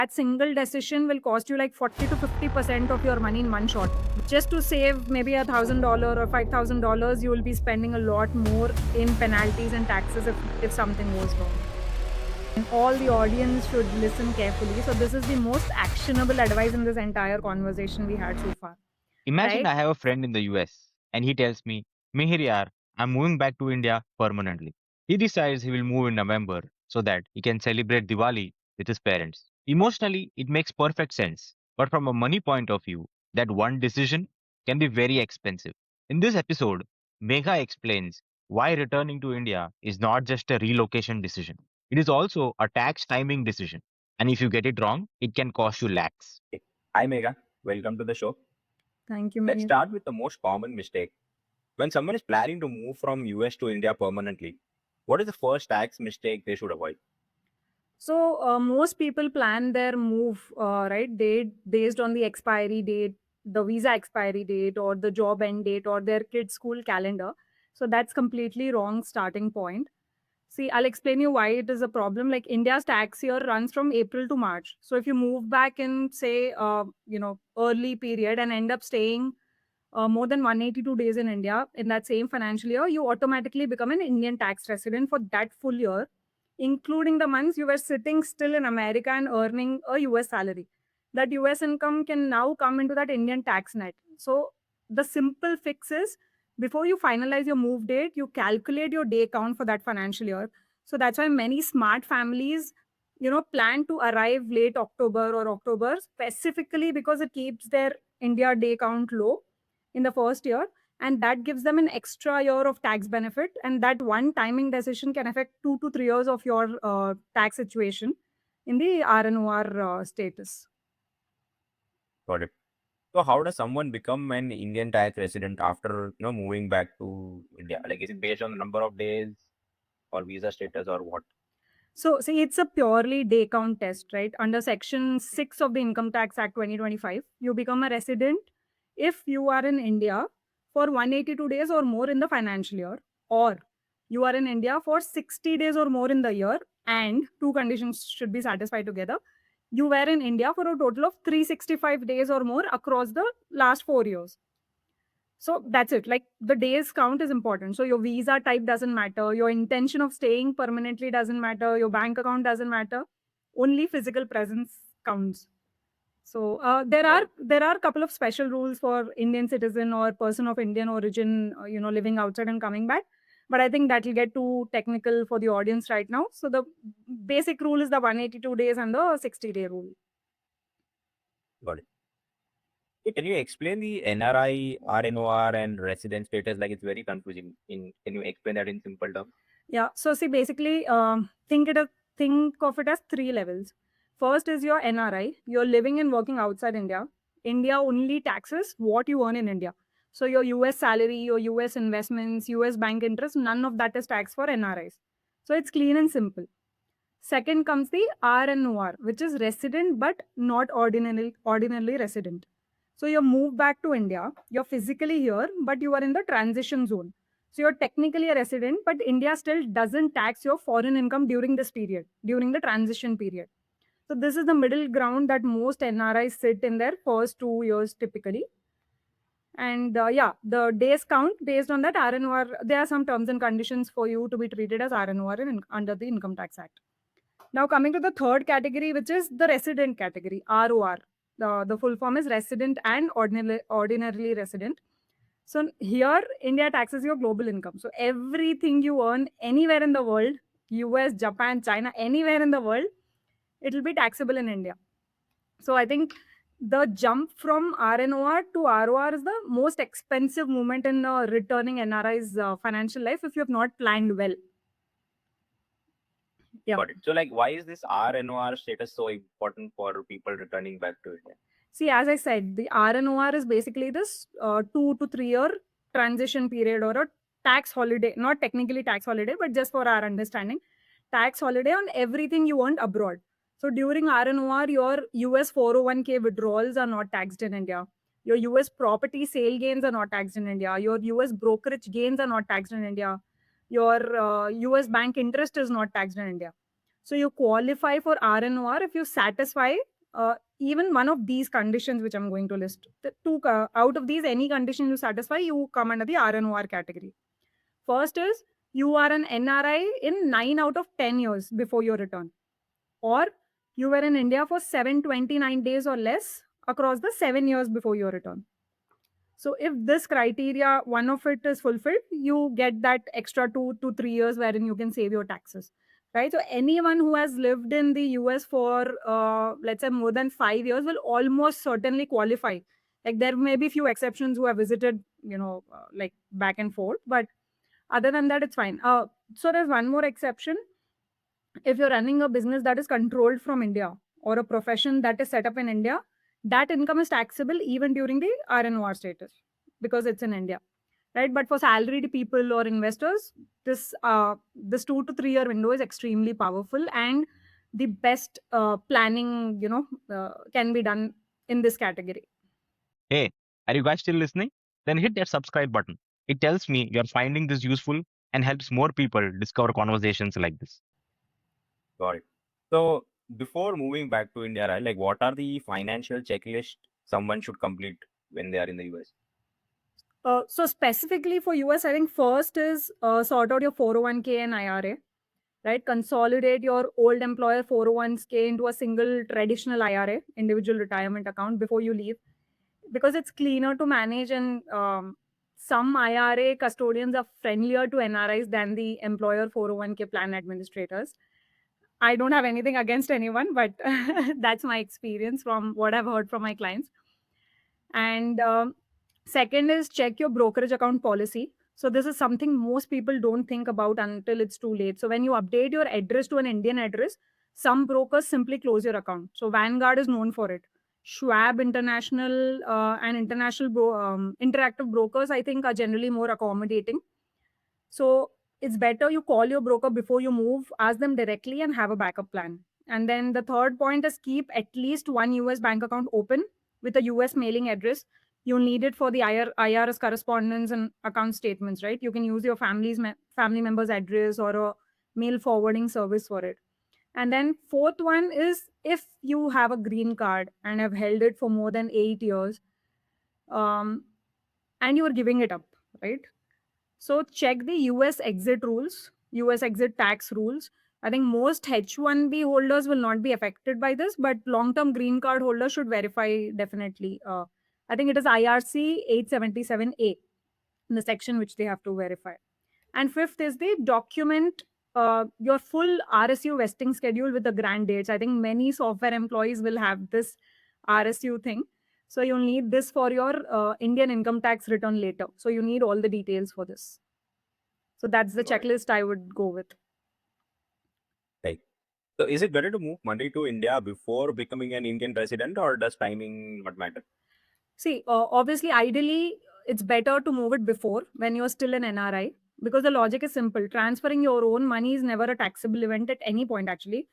that single decision will cost you like 40 to 50% of your money in one shot. Just to save maybe $1,000 or $5,000, you will be spending a lot more in penalties and taxes if something goes wrong. And all the audience should listen carefully. So this is the most actionable advice in this entire conversation we had so far, Imagine right? I have a friend in the US and he tells me, Mihir yaar, I'm moving back to India permanently. He decides he will move in November so that he can celebrate Diwali with his parents. Emotionally, it makes perfect sense. But from a money point of view, that one decision can be very expensive. In this episode, Megha explains why returning to India is not just a relocation decision. It is also a tax timing decision. And if you get it wrong, it can cost you lakhs. Okay. Hi, Megha. Welcome to the show. Thank you, Let's Mihir. start with the most common mistake. When someone is planning to move from US to India permanently, what is the first tax mistake they should avoid? So most people plan their move, right, date based on the expiry date, the visa expiry date, or the job end date, or their kid's school calendar. So that's completely wrong starting point. See, I'll explain you why it is a problem. Like India's tax year runs from April to March. So if you move back in, say, early period and end up staying more than 182 days in India in that same financial year, you automatically become an Indian tax resident for that full year, including the months you were sitting still in America and earning a US salary. That US income can now come into that Indian tax net. So the simple fix is before you finalize your move date, you calculate your day count for that financial year. So that's why many smart families, plan to arrive late October or October specifically because it keeps their India day count low in the first year, and that gives them an extra year of tax benefit, and that one timing decision can affect 2 to 3 years of your tax situation in the RNOR status. Got it. So, how does someone become an Indian tax resident after moving back to India? Like, is it based on the number of days or visa status or what? So see, it's a purely day count test, right? Under Section 6 of the Income Tax Act 2025, you become a resident if you are in India for 182 days or more in the financial year, or you are in India for 60 days or more in the year, and two conditions should be satisfied together. You were in India for a total of 365 days or more across the last 4 years. So that's it. Like the days count is important. So your visa type doesn't matter. Your intention of staying permanently doesn't matter. Your bank account doesn't matter. Only physical presence counts. So there are a couple of special rules for Indian citizen or person of Indian origin, living outside and coming back. But I think that will get too technical for the audience right now. So the basic rule is the 182 days and the 60-day rule. Got it. Okay, can you explain the NRI, RNOR, and resident status? Like, it's very confusing. Can you explain that in simple terms? Yeah. So see, basically, think of it as three levels. First is your NRI. You're living and working outside India. India only taxes what you earn in India. So your US salary, your US investments, US bank interest, none of that is taxed for NRIs. So it's clean and simple. Second comes the RNOR, which is resident but not ordinarily resident. So you move back to India, you're physically here, but you are in the transition zone. So you're technically a resident, but India still doesn't tax your foreign income during this period, during the transition period. So this is the middle ground that most NRIs sit in their first 2 years typically. And the days count based on that RNOR. There are some terms and conditions for you to be treated as RNOR under the Income Tax Act. Now coming to the third category, which is the resident category, ROR. The full form is resident and ordinarily resident. So here, India taxes your global income. So everything you earn anywhere in the world, US, Japan, China, anywhere in the world, it will be taxable in India. So I think the jump from RNOR to ROR is the most expensive movement in returning NRI's financial life if you have not planned well. Yeah. Got it. So, like, why is this RNOR status so important for people returning back to India? See, as I said, the RNOR is basically this 2 to 3 year transition period or a tax holiday, not technically tax holiday, but just for our understanding, tax holiday on everything you earned abroad. So during RNOR, your US 401k withdrawals are not taxed in India. Your US property sale gains are not taxed in India. Your US brokerage gains are not taxed in India. Your US bank interest is not taxed in India. So you qualify for RNOR if you satisfy even one of these conditions which I'm going to list, the two out of these, any condition you satisfy, you come under the RNOR category. First is you are an NRI in 9 out of 10 years before your return, or you were in India for 729 days or less across the 7 years before your return. So if this criteria, one of it is fulfilled, you get that extra 2 to 3 years wherein you can save your taxes, right? So anyone who has lived in the US for, let's say, more than 5 years will almost certainly qualify. Like there may be few exceptions who have visited, like back and forth, but other than that, it's fine. So there's one more exception. If you're running a business that is controlled from India or a profession that is set up in India, that income is taxable even during the RNOR status because it's in India, right? But for salaried people or investors, this 2 to 3 year window is extremely powerful, and the best planning, can be done in this category. Hey, are you guys still listening? Then hit that subscribe button. It tells me you're finding this useful and helps more people discover conversations like this. Got it. So before moving back to India, right, like what are the financial checklist someone should complete when they are in the US? So specifically for US, I think first is sort out your 401k and IRA, right? Consolidate your old employer 401k into a single traditional IRA, individual retirement account, before you leave, because it's cleaner to manage, and some IRA custodians are friendlier to NRIs than the employer 401k plan administrators. I don't have anything against anyone, but that's my experience from what I've heard from my clients. And second is check your brokerage account policy. So this is something most people don't think about until it's too late. So when you update your address to an Indian address, some brokers simply close your account. So Vanguard is known for it. Schwab International and international interactive brokers, I think, are generally more accommodating. So it's better you call your broker before you move, ask them directly, and have a backup plan. And then the third point is keep at least one US bank account open with a US mailing address. You'll need it for the IRS correspondence and account statements, right? You can use your family member's address or a mail forwarding service for it. And then fourth one is if you have a green card and have held it for more than 8 years, and you are giving it up, right? So check the US exit rules, US exit tax rules. I think most H1B holders will not be affected by this, but long-term green card holders should verify definitely. I think it is IRC 877A in the section which they have to verify. And fifth is the document your full RSU vesting schedule with the grant dates. I think many software employees will have this RSU thing. So you'll need this for your Indian income tax return later. So you need all the details for this. So that's the Got it. checklist I would go with. Right. So is it better to move money to India before becoming an Indian resident, or does timing not matter? See, obviously, ideally, it's better to move it before when you're still an NRI, because the logic is simple. Transferring your own money is never a taxable event at any point, actually.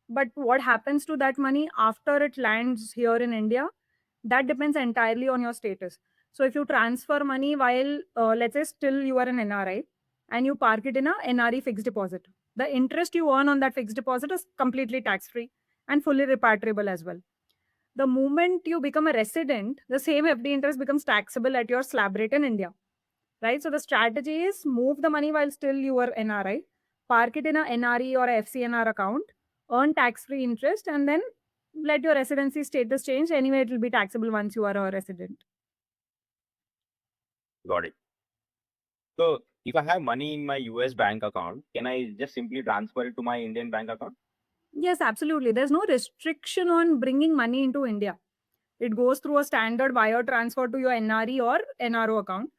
But what happens to that money after it lands here in India, that depends entirely on your status. So if you transfer money while, let's say, still you are an NRI and you park it in a NRE fixed deposit, the interest you earn on that fixed deposit is completely tax free and fully repatriable as well. The moment you become a resident, the same FD interest becomes taxable at your slab rate in India, right? So the strategy is move the money while still you are NRI, park it in a NRE or a FCNR account, earn tax-free interest, and then let your residency status change. Anyway, it will be taxable once you are a resident. Got it. So if I have money in my US bank account, can I just simply transfer it to my Indian bank account? Yes, absolutely. There's no restriction on bringing money into India. It goes through a standard wire transfer to your NRE or NRO account.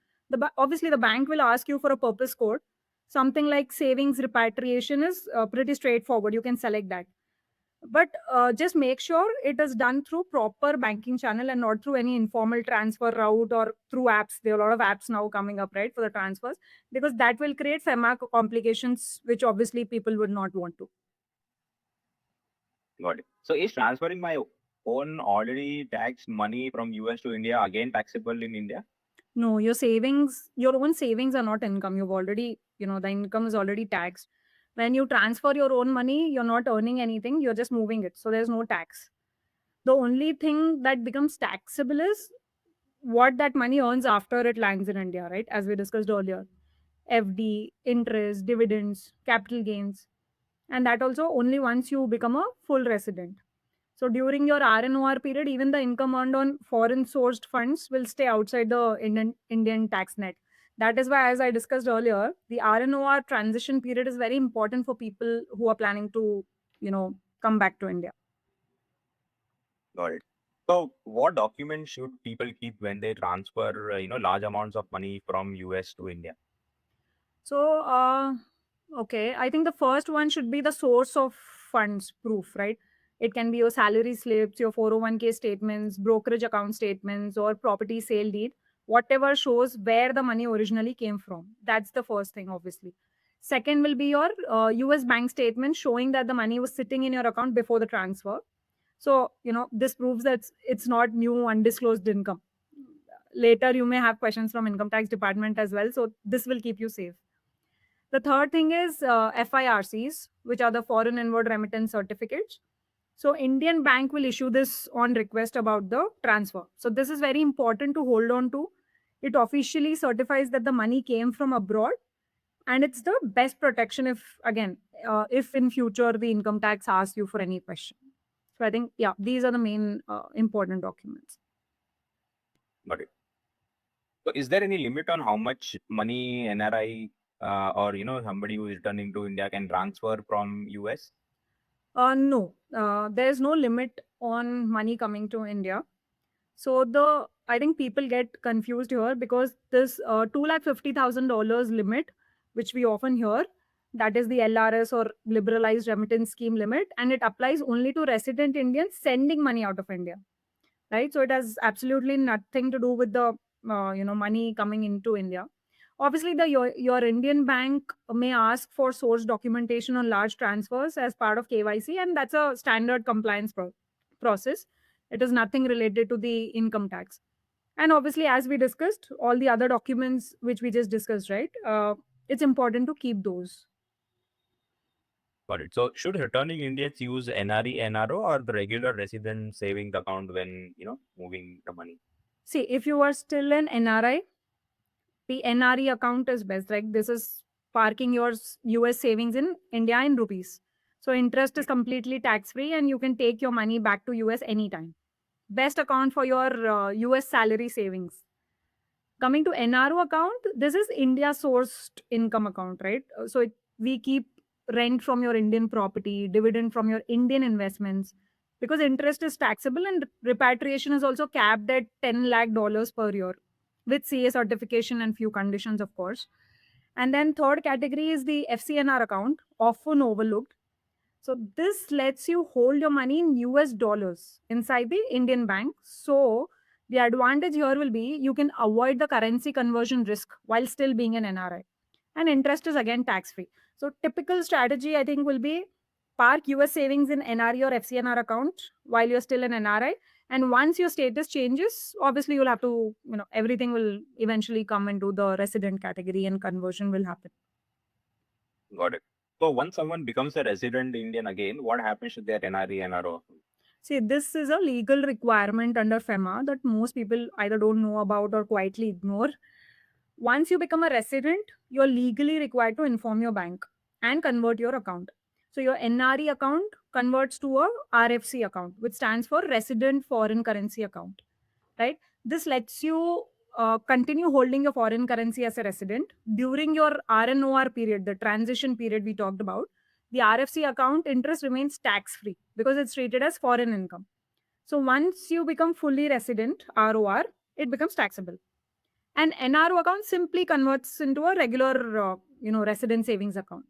Obviously, the bank will ask you for a purpose code. Something like savings repatriation is pretty straightforward. You can select that. But just make sure it is done through proper banking channel and not through any informal transfer route or through apps. There are a lot of apps now coming up, right, for the transfers, because that will create FEMA complications, which obviously people would not want to. Got it. So is transferring my own already taxed money from US to India again taxable in India? No, your own savings are not income. You've already, the income is already taxed. When you transfer your own money, you're not earning anything. You're just moving it. So there's no tax. The only thing that becomes taxable is what that money earns after it lands in India, right? As we discussed earlier, FD, interest, dividends, capital gains, and that also only once you become a full resident. So during your RNOR period, even the income earned on foreign sourced funds will stay outside the Indian tax net. That is why, as I discussed earlier, the RNOR transition period is very important for people who are planning to, come back to India. Got it. So, what documents should people keep when they transfer, large amounts of money from US to India? So, okay, I think the first one should be the source of funds proof, right? It can be your salary slips, your 401k statements, brokerage account statements, or property sale deed, whatever shows where the money originally came from. That's the first thing, obviously. Second will be your US bank statement showing that the money was sitting in your account before the transfer. So, this proves that it's not new undisclosed income. Later, you may have questions from income tax department as well. So, this will keep you safe. The third thing is FIRCs, which are the foreign inward remittance certificates. So Indian bank will issue this on request about the transfer. So this is very important to hold on to. It officially certifies that the money came from abroad, and it's the best protection if in future the income tax asks you for any question. So I think, yeah, these are the main important documents. Got it. So, is there any limit on how much money NRI or somebody who is returning to India can transfer from US? No, there's no limit on money coming to India. So I think people get confused here because this $250,000 limit, which we often hear, that is the LRS or liberalized remittance scheme limit, and it applies only to resident Indians sending money out of India, right? So it has absolutely nothing to do with the money coming into India. Obviously, your Indian bank may ask for source documentation on large transfers as part of KYC, and that's a standard compliance process. It is nothing related to the income tax. And obviously, as we discussed, all the other documents which we just discussed, right? It's important to keep those. Got it. So, should returning Indians use NRE, NRO, or the regular resident savings account when moving the money? See, if you are still an NRI, the NRE account is best. Like this is parking your US savings in India in rupees. So interest is completely tax free and you can take your money back to US anytime. Best account for your US salary savings. Coming to NRO account, this is India sourced income account, right? We keep rent from your Indian property, dividend from your Indian investments, because interest is taxable and repatriation is also capped at $10 lakh per year with CA certification and few conditions, of course. And then third category is the FCNR account, often overlooked. So this lets you hold your money in US dollars inside the Indian bank. So the advantage here will be you can avoid the currency conversion risk while still being an NRI. And interest is again tax free. So typical strategy I think will be park US savings in NRE or FCNR account while you're still an NRI. And once your status changes, obviously you'll have to, everything will eventually come into the resident category and conversion will happen. Got it. So, once someone becomes a resident Indian again, what happens to their NRE, NRO? See, this is a legal requirement under FEMA that most people either don't know about or quietly ignore. Once you become a resident, you're legally required to inform your bank and convert your account. So your NRE account converts to a RFC account, which stands for Resident Foreign Currency Account, right? This lets you continue holding your foreign currency as a resident during your RNOR period, the transition period we talked about. The RFC account interest remains tax free because it's treated as foreign income. So once you become fully resident, ROR, it becomes taxable. And NRO account simply converts into a regular, resident savings account.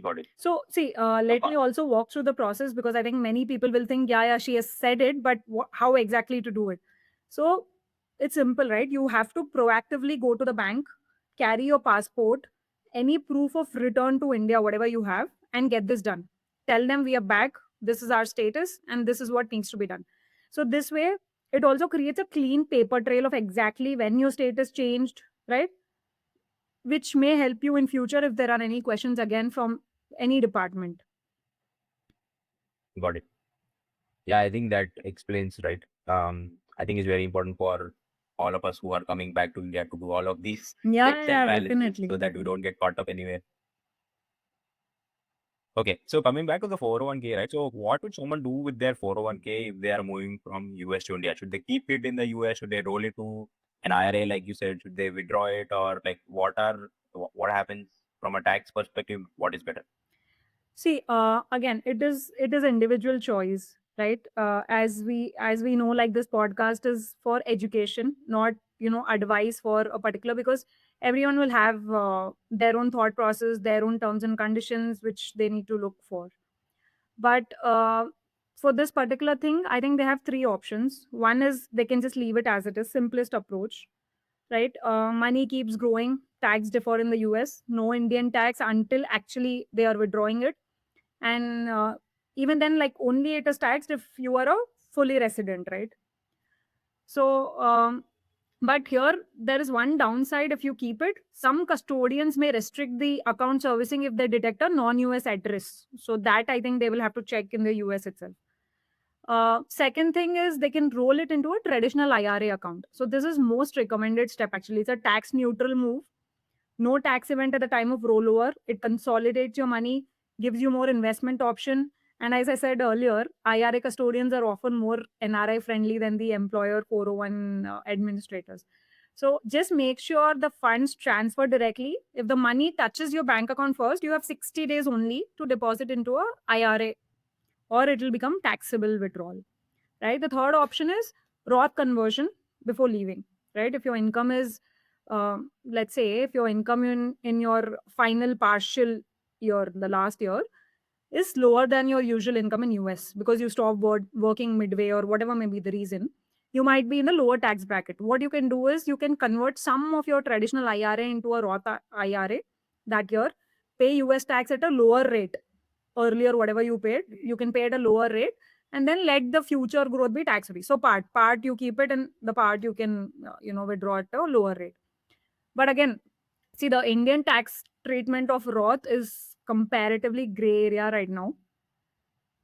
Got it. So see, let me also walk through the process because I think many people will think, yeah, she has said it, but how exactly to do it? So it's simple, right? You have to proactively go to the bank, carry your passport, any proof of return to India, whatever you have, and get this done. Tell them we are back, this is our status, and this is what needs to be done. So this way, it also creates a clean paper trail of exactly when your status changed, right? Which may help you in future if there are any questions again from any department. Got it. Yeah, I think that explains, right? I think it's very important for all of us who are coming back to India to do all of these Yeah, checks and yeah, balances definitely. so that we don't get caught up anywhere. Okay, so coming back to the 401k, right? So what would someone do with their 401k if they are moving from US to India? Should they keep it in the US? Should they roll it to an IRA, like you said? Should they withdraw it, or like what happens from a tax perspective? What is better? See, again, it is individual choice, right? As we know, like this podcast is for education, not advice for a particular, because everyone will have their own thought process, their own terms and conditions which they need to look for. But for this particular thing, I think they have three options. One is they can just leave it as it is, simplest approach, right? Money keeps growing, tax defer in the US, no Indian tax until actually they are withdrawing it. And even then, like, only it is taxed if you are a fully resident, right? So but here there is one downside. If you keep it, some custodians may restrict the account servicing if they detect a non-US address. So that, I think, they will have to check in the US itself. Second thing is they can roll it into a traditional IRA account. So this is most recommended step. Actually, it's a tax neutral move. No tax event at the time of rollover. It consolidates your money, gives you more investment option. And as I said earlier, IRA custodians are often more NRI friendly than the employer 401 administrators. So just make sure the funds transfer directly. If the money touches your bank account first, you have 60 days only to deposit into a IRA, or it will become taxable withdrawal, right? The third option is Roth conversion before leaving, right? If your income is, let's say, if your income in your final partial year, the last year, is lower than your usual income in US because you stop working midway or whatever may be the reason, you might be in the lower tax bracket. What you can do is you can convert some of your traditional IRA into a Roth IRA that year, pay US tax at a lower rate. Earlier, whatever you paid, you can pay at a lower rate, and then let the future growth be tax free. So part you keep it, and the part you can withdraw at a lower rate. But again, see, the Indian tax treatment of Roth is comparatively gray area right now.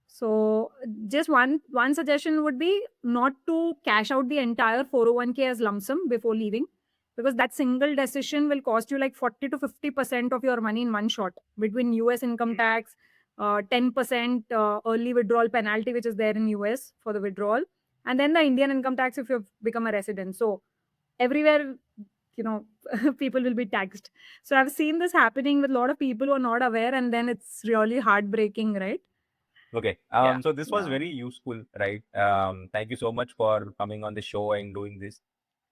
So just one suggestion would be not to cash out the entire 401k as lump sum before leaving, because that single decision will cost you like 40 to 50% of your money in one shot, between US income tax, 10% early withdrawal penalty which is there in US for the withdrawal, and then the Indian income tax if you've become a resident. So everywhere, you know people will be taxed. So I've seen this happening with a lot of people who are not aware, and then it's really heartbreaking, right? Okay. Yeah. So this was Yeah. very useful, right? Thank you so much for coming on the show and doing this.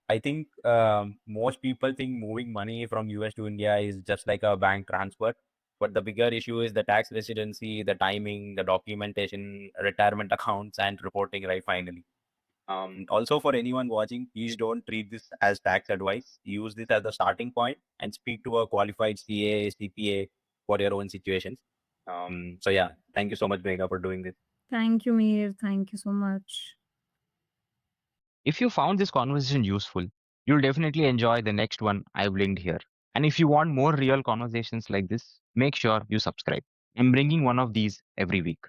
I think most people think moving money from US to India is just like a bank transfer, but the bigger issue is the tax residency, the timing, the documentation, retirement accounts, and reporting, right? Finally. Also, for anyone watching, please don't treat this as tax advice. Use this as the starting point and speak to a qualified CA, CPA for your own situations. So yeah, thank you so much, Megha, for doing this. Thank you, Mir. Thank you so much. If you found this conversation useful, you'll definitely enjoy the next one I've linked here. And if you want more real conversations like this, make sure you subscribe. I'm bringing one of these every week.